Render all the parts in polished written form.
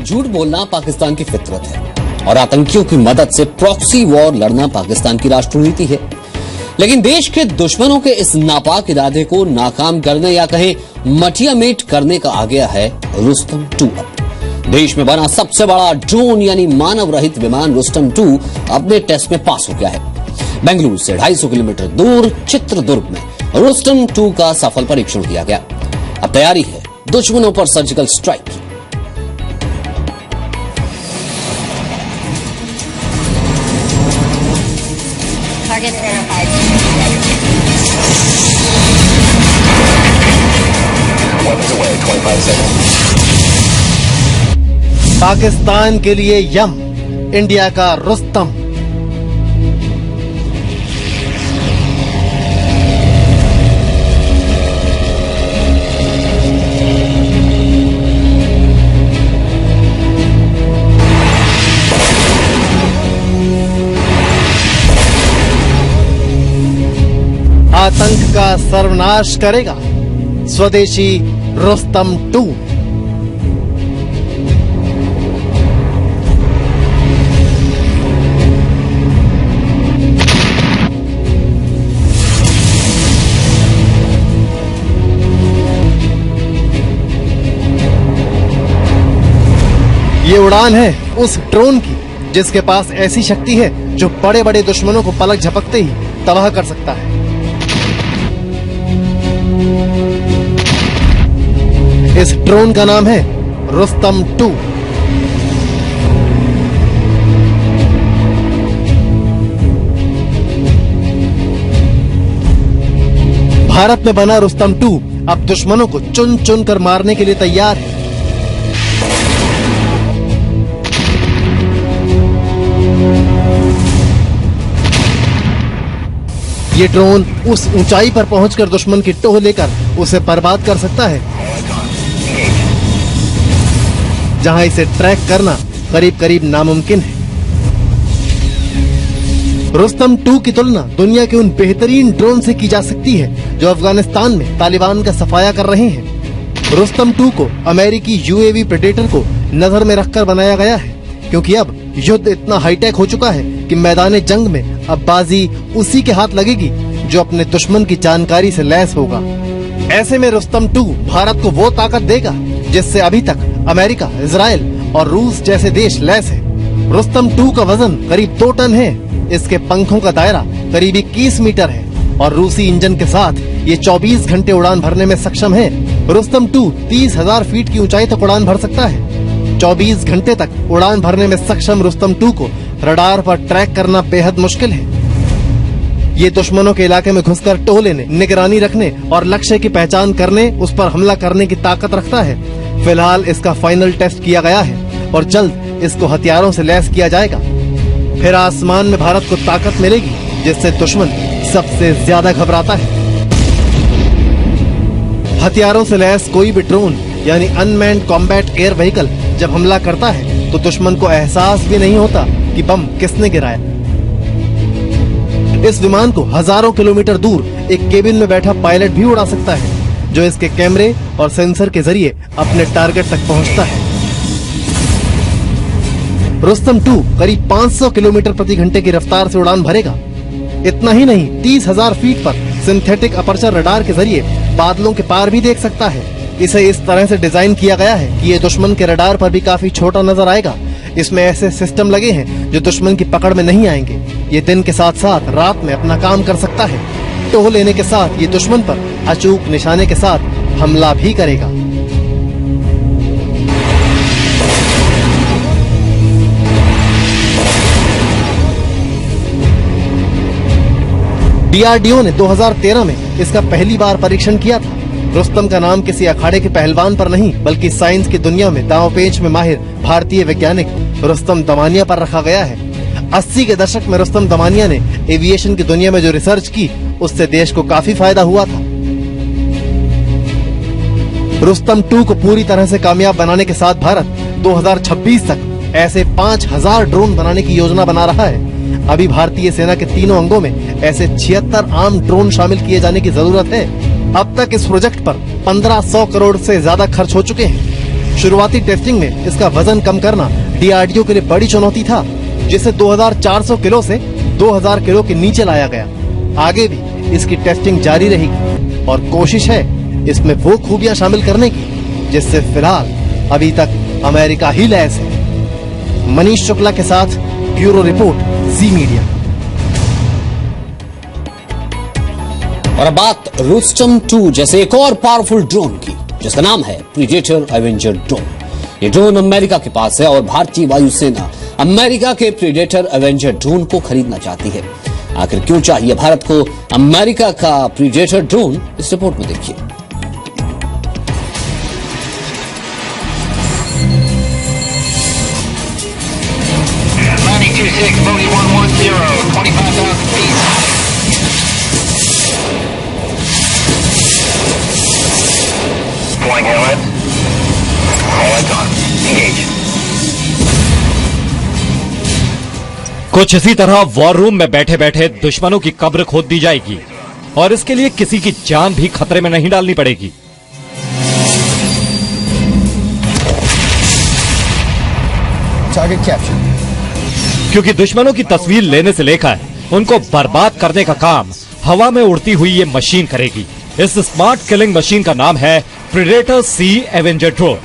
झूठ बोलना पाकिस्तान की फितरत है और आतंकियों की मदद से प्रॉक्सी वॉर लड़ना पाकिस्तान की राष्ट्रनीति है। लेकिन देश के दुश्मनों के इस नापाक इरादे को नाकाम करने या कहें मटियामेट करने का आ गया है रुस्तम 2 अब। देश में बना सबसे बड़ा ड्रोन यानी मानव रहित विमान रुस्तम 2 अपने टेस्ट में पास हो गया है। बेंगलुरु से 250 किलोमीटर दूर चित्रदुर्ग में रुस्तम 2 का सफल परीक्षण किया गया। अब तैयारी है दुश्मनों पर सर्जिकल स्ट्राइक की। पाकिस्तान के लिए यम, इंडिया का रुस्तम। आतंक का सर्वनाश करेगा स्वदेशी रुस्तम 2। ये उड़ान है उस ड्रोन की जिसके पास ऐसी शक्ति है जो बड़े बड़े दुश्मनों को पलक झपकते ही तबाह कर सकता है। इस ड्रोन का नाम है रुस्तम 2। भारत में बना रुस्तम 2 अब दुश्मनों को चुन चुन कर मारने के लिए तैयार है। ये ड्रोन उस ऊंचाई पर पहुंचकर दुश्मन की टोह लेकर उसे बर्बाद कर सकता है जहां इसे ट्रैक करना करीब करीब नामुमकिन है। रुस्तम 2 की तुलना दुनिया के उन बेहतरीन ड्रोन से की जा सकती है जो अफगानिस्तान में तालिबान का सफाया कर रहे हैं। रुस्तम 2 को अमेरिकी यूएवी प्रेडेटर को नजर में रखकर बनाया गया है क्योंकि अब युद्ध इतना हाईटेक हो चुका है कि मैदान जंग में अब बाजी उसी के हाथ लगेगी जो अपने दुश्मन की जानकारी से लैस होगा। ऐसे में रुस्तम 2 भारत को वो ताकत देगा जिससे अभी तक अमेरिका, इजराइल और रूस जैसे देश लैस है। रुस्तम 2 का वजन करीब 2 टन है। इसके पंखों का दायरा करीब 21 मीटर है और रूसी इंजन के साथ ये 24 घंटे उड़ान भरने में सक्षम है। रुस्तम 2 30,000 फीट की ऊंचाई तक उड़ान भर सकता है। 24 घंटे तक उड़ान भरने में सक्षम रुस्तम 2 को रडार पर ट्रैक करना बेहद मुश्किल है। ये दुश्मनों के इलाके में घुसकर टोह लेने, निगरानी रखने और लक्ष्य की पहचान करने, उस पर हमला करने की ताकत रखता है। फिलहाल इसका फाइनल टेस्ट किया गया है और जल्द इसको हथियारों से लैस किया जाएगा। फिर आसमान में भारत को ताकत मिलेगी जिससे दुश्मन सबसे ज्यादा घबराता है। हथियारों से लैस कोई भी ड्रोन यानी अनमैन्ड कॉम्बैट एयर व्हीकल जब हमला करता है तो दुश्मन को एहसास भी नहीं होता कि बम किसने गिराया। इस विमान को हजारों किलोमीटर दूर एक केबिन में बैठा पायलट भी उड़ा सकता है जो इसके कैमरे और सेंसर के जरिए अपने टारगेट तक पहुंचता है। रुस्तम 2 करीब 500 किलोमीटर प्रति घंटे की रफ्तार से उड़ान भरेगा। इतना ही नहीं, 30,000 फीट पर सिंथेटिक अपर्चर रडार के जरिए बादलों के पार भी देख सकता है। इसे इस तरह से डिजाइन किया गया है कि ये दुश्मन के रडार पर भी काफी छोटा नजर आएगा। इसमें ऐसे सिस्टम लगे हैं जो दुश्मन की पकड़ में नहीं आएंगे। ये दिन के साथ साथ रात में अपना काम कर सकता है। टोह लेने के साथ ये दुश्मन पर अचूक निशाने के साथ हमला भी करेगा। डीआरडीओ ने 2013 में इसका पहली बार परीक्षण किया था। रुस्तम का नाम किसी अखाड़े के पहलवान पर नहीं बल्कि साइंस की दुनिया में दांवपेच में माहिर भारतीय वैज्ञानिक रुस्तम दमानिया पर रखा गया है। 80 के दशक में रुस्तम दमानिया ने एविएशन की दुनिया में जो रिसर्च की उससे देश को काफी फायदा हुआ था। रुस्तम 2 को पूरी तरह से कामयाब बनाने के साथ भारत 2026 तक ऐसे 5000 ड्रोन बनाने की योजना बना रहा है। अभी भारतीय सेना के तीनों अंगों में ऐसे 76 आम ड्रोन शामिल किए जाने की जरूरत है। अब तक इस प्रोजेक्ट पर 1500 करोड़ से ज्यादा खर्च हो चुके हैं। शुरुआती टेस्टिंग में इसका वजन कम करना DRDO के लिए बड़ी चुनौती था, जिसे 2400 किलो से 2000 किलो के नीचे लाया गया। आगे भी इसकी टेस्टिंग जारी रहेगी और कोशिश है इसमें वो खूबियां शामिल करने की जिससे फिलहाल अभी तक अमेरिका ही लैस है। मनीष शुक्ला के साथ ब्यूरो रिपोर्ट, जी मीडिया। और अब बात रुस्तम 2 जैसे एक और पावरफुल ड्रोन की, जिसका नाम है प्रीडेटर एवेंजर ड्रोन। ये ड्रोन अमेरिका के पास है और भारतीय वायुसेना अमेरिका के प्रीडेटर एवेंजर ड्रोन को खरीदना चाहती है। आखिर क्यों चाहिए भारत को अमेरिका का प्रीडेटर ड्रोन, इस रिपोर्ट में देखिए। कुछ इसी तरह वॉर रूम में बैठे बैठे दुश्मनों की कब्र खोद दी जाएगी और इसके लिए किसी की जान भी खतरे में नहीं डालनी पड़ेगी। Target capture. क्योंकि दुश्मनों की तस्वीर लेने से लेकर उनको बर्बाद करने का काम हवा में उड़ती हुई ये मशीन करेगी। इस स्मार्ट किलिंग मशीन का नाम है प्रीडेटर सी एवेंजर ड्रोन।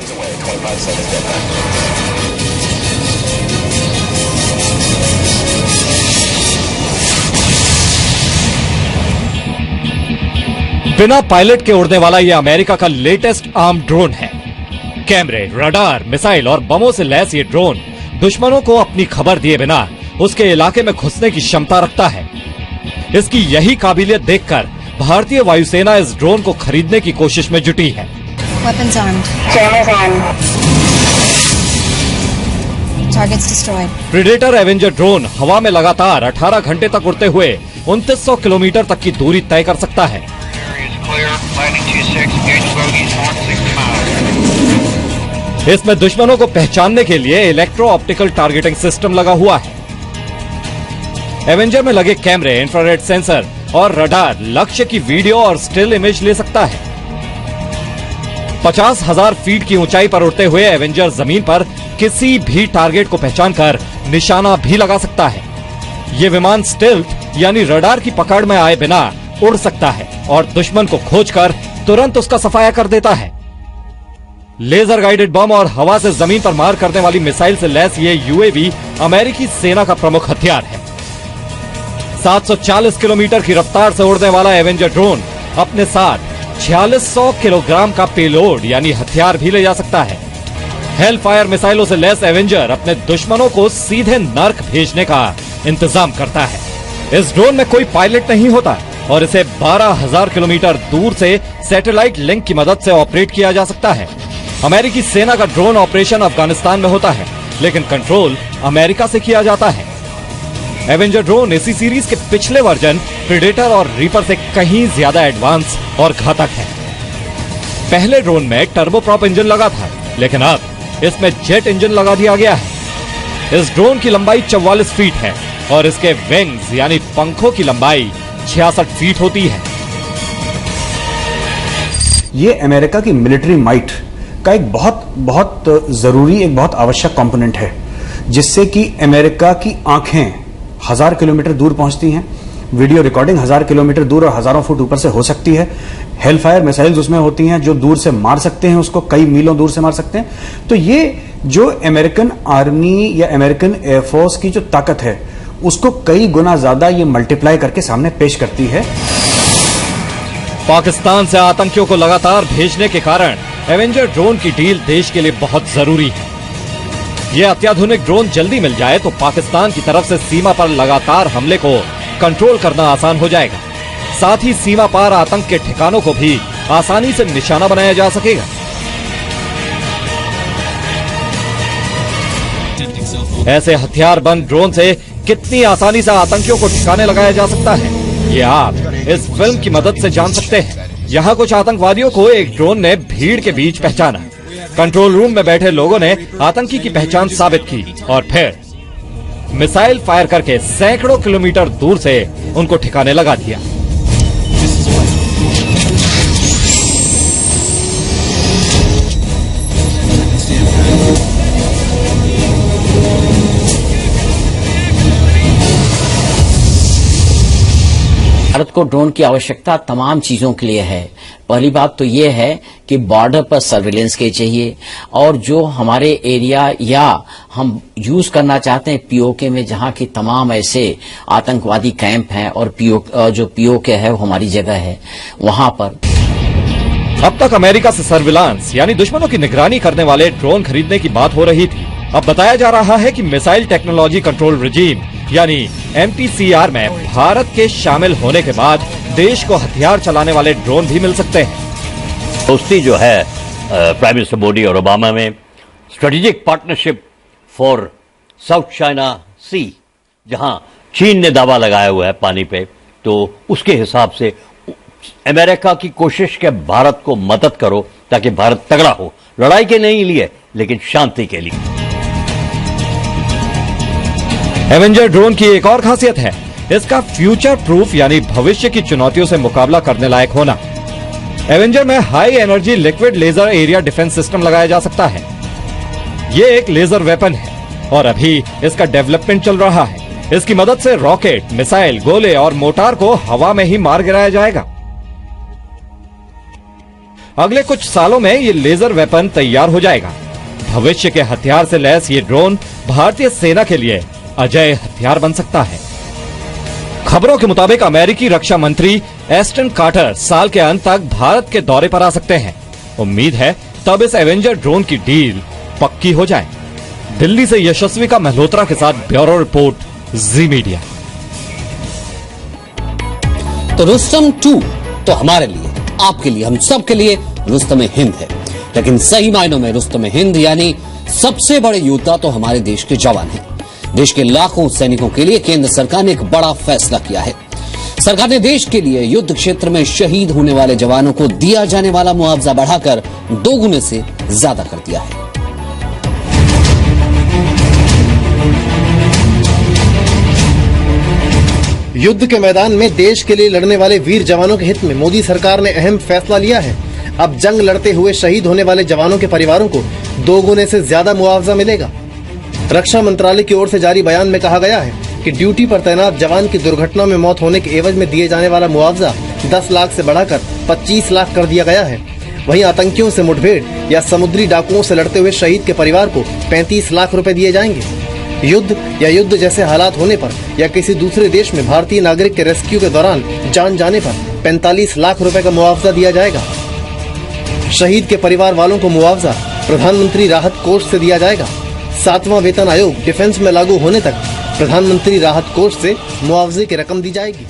बिना पायलट के उड़ने वाला यह अमेरिका का लेटेस्ट आर्म ड्रोन है। कैमरे, रडार, मिसाइल और बमों से लैस ये ड्रोन दुश्मनों को अपनी खबर दिए बिना उसके इलाके में घुसने की क्षमता रखता है। इसकी यही काबिलियत देखकर भारतीय वायुसेना इस ड्रोन को खरीदने की कोशिश में जुटी है। Weapons armed. Jammers on. Targets destroyed. Predator Avenger drone हवा में लगातार 18 घंटे तक उड़ते हुए 2900 किलोमीटर तक की दूरी तय कर सकता है। इसमें दुश्मनों को पहचानने के लिए इलेक्ट्रो ऑप्टिकल टारगेटिंग सिस्टम लगा हुआ है। एवेंजर में लगे कैमरे, इंफ्रारेड सेंसर और रडार लक्ष्य की वीडियो और स्टिल इमेज ले सकता है। 50,000 फीट की ऊंचाई पर उड़ते हुए एवेंजर जमीन पर किसी भी टारगेट को पहचानकर निशाना भी लगा सकता है। ये विमान स्टिल्थ यानी रडार की पकड़ में आए बिना उड़ सकता है और दुश्मन को खोजकर तुरंत उसका सफाया कर देता है। लेजर गाइडेड बम और हवा से जमीन पर मार करने वाली मिसाइल से लैस ये यूएवी अमेरिकी सेना का प्रमुख हथियार है। 740 किलोमीटर की रफ्तार से उड़ने वाला एवेंजर ड्रोन अपने साथ 4600 किलोग्राम का पेलोड यानी हथियार भी ले जा सकता है। हेल फायर मिसाइलों से लैस एवेंजर अपने दुश्मनों को सीधे नर्क भेजने का इंतजाम करता है। इस ड्रोन में कोई पायलट नहीं होता और इसे 12,000 किलोमीटर दूर से सैटेलाइट लिंक की मदद से ऑपरेट किया जा सकता है। अमेरिकी सेना का ड्रोन ऑपरेशन अफगानिस्तान में होता है, लेकिन कंट्रोल अमेरिका से किया जाता है। एवेंजर ड्रोन इसी सीरीज के पिछले वर्जन प्रीडेटर और रीपर से कहीं ज्यादा एडवांस और घातक है। पहले ड्रोन में टर्बोप्रॉप इंजन लगा था, लेकिन अब इसमें जेट इंजन लगा दिया गया है। इस ड्रोन की लंबाई 44 फीट है और इसके विंग्स यानी पंखों की लंबाई 66 फीट होती है। ये अमेरिका की मिलिट्री माइट का एक बहुत जरूरी, एक बहुत आवश्यक कंपोनेंट है, जिससे कि अमेरिका की आंखें 1000 किलोमीटर दूर पहुंचती हैं। वीडियो रिकॉर्डिंग 1000 किलोमीटर दूर और हजारों फुट ऊपर से हो सकती है। हेलफायर मिसाइल्स उसमें होती हैं जो दूर से मार सकते हैं, उसको कई मीलों दूर से मार सकते हैं। तो ये जो अमेरिकन आर्मी या अमेरिकन एयरफोर्स की जो ताकत है उसको कई गुना ज्यादा ये मल्टीप्लाई करके सामने पेश करती है। पाकिस्तान से आतंकियों को लगातार भेजने के कारण एवेंजर ड्रोन की डील देश के लिए बहुत जरूरी है। यह अत्याधुनिक ड्रोन जल्दी मिल जाए तो पाकिस्तान की तरफ से सीमा पर लगातार हमले को कंट्रोल करना आसान हो जाएगा। साथ ही सीमा पार आतंक के ठिकानों को भी आसानी से निशाना बनाया जा सकेगा। ऐसे हथियारबंद ड्रोन से कितनी आसानी से आतंकियों को ठिकाने लगाया जा सकता है, ये आप इस फिल्म की मदद से जान सकते हैं। यहाँ कुछ आतंकवादियों को एक ड्रोन ने भीड़ के बीच पहचाना। कंट्रोल रूम में बैठे लोगों ने आतंकी की पहचान साबित की और फिर मिसाइल फायर करके सैकड़ों किलोमीटर दूर से उनको ठिकाने लगा दिया। भारत को ड्रोन की आवश्यकता तमाम चीजों के लिए है। पहली बात तो ये है कि बॉर्डर पर सर्विलेंस के चाहिए, और जो हमारे एरिया या हम यूज करना चाहते हैं पीओके में, जहां की तमाम ऐसे आतंकवादी कैंप हैं और जो पीओके है वो हमारी जगह है, वहां पर। अब तक अमेरिका से सर्विलांस यानी दुश्मनों की निगरानी करने वाले ड्रोन खरीदने की बात हो रही थी। अब बताया जा रहा है कि मिसाइल टेक्नोलॉजी कंट्रोल रिजीम यानी MTCR में भारत के शामिल होने के बाद देश को हथियार चलाने वाले ड्रोन भी मिल सकते हैं। दोस्ती जो है प्राइम मिनिस्टर मोदी और ओबामा में, strategic partnership for South China Sea, जहां चीन ने दावा लगाया हुआ है पानी पे, तो उसके हिसाब से अमेरिका की कोशिश के भारत को मदद करो ताकि भारत तगड़ा हो, लड़ाई के नहीं लिए लेकिन शांति के लिए। एवेंजर ड्रोन की एक और खासियत है इसका फ्यूचर प्रूफ यानी भविष्य की चुनौतियों से मुकाबला करने लायक होना। एवेंजर में high energy liquid laser area defence system लगाया जा सकता है। ये एक लेजर वेपन है और अभी इसका डेवलपमेंट चल रहा है। इसकी मदद से रॉकेट, मिसाइल, गोले और मोटार को हवा में ही मार गिराया जाएगा। अगले कुछ सालों में ये लेजर वेपन तैयार हो जाएगा। भविष्य के हथियार से लैस ये ड्रोन भारतीय सेना के लिए अजय हथियार बन सकता है। खबरों के मुताबिक अमेरिकी रक्षा मंत्री एस्टन कार्टर साल के अंत तक भारत के दौरे पर आ सकते हैं। उम्मीद है तब इस एवेंजर ड्रोन की डील पक्की हो जाए। दिल्ली से यशस्विका मल्होत्रा के साथ ब्यूरो रिपोर्ट, जी मीडिया। तो रुस्तम 2 तो हमारे लिए, आपके लिए, हम सब के लिए रुस्तम हिंद है, लेकिन सही मायनों में रुस्तम हिंद यानी सबसे बड़े योद्धा तो हमारे देश के जवान हैं। देश के लाखों सैनिकों के लिए केंद्र सरकार ने एक बड़ा फैसला किया है। सरकार ने देश के लिए युद्ध क्षेत्र में शहीद होने वाले जवानों को दिया जाने वाला मुआवजा बढ़ाकर 2 गुने से ज्यादा कर दिया है। युद्ध के मैदान में देश के लिए लड़ने वाले वीर जवानों के हित में मोदी सरकार ने अहम फैसला लिया है। अब जंग लड़ते हुए शहीद होने वाले जवानों के परिवारों को 2 गुने से ज्यादा मुआवजा मिलेगा। रक्षा मंत्रालय की ओर से जारी बयान में कहा गया है कि ड्यूटी पर तैनात जवान की दुर्घटना में मौत होने के एवज में दिए जाने वाला मुआवजा 10 लाख से बढ़ाकर 25 लाख कर दिया गया है। वहीं आतंकियों से मुठभेड़ या समुद्री डाकुओं से लड़ते हुए शहीद के परिवार को 35 लाख रुपए दिए जाएंगे। युद्ध या युद्ध जैसे हालात होने पर या किसी दूसरे देश में भारतीय नागरिक के रेस्क्यू के दौरान जान जाने पर 45 लाख रुपए का मुआवजा दिया जाएगा। शहीद के परिवार वालों को मुआवजा प्रधानमंत्री राहत कोष से दिया जाएगा। 7वां वेतन आयोग डिफेंस में लागू होने तक प्रधानमंत्री राहत कोष से मुआवजे की रकम दी जाएगी।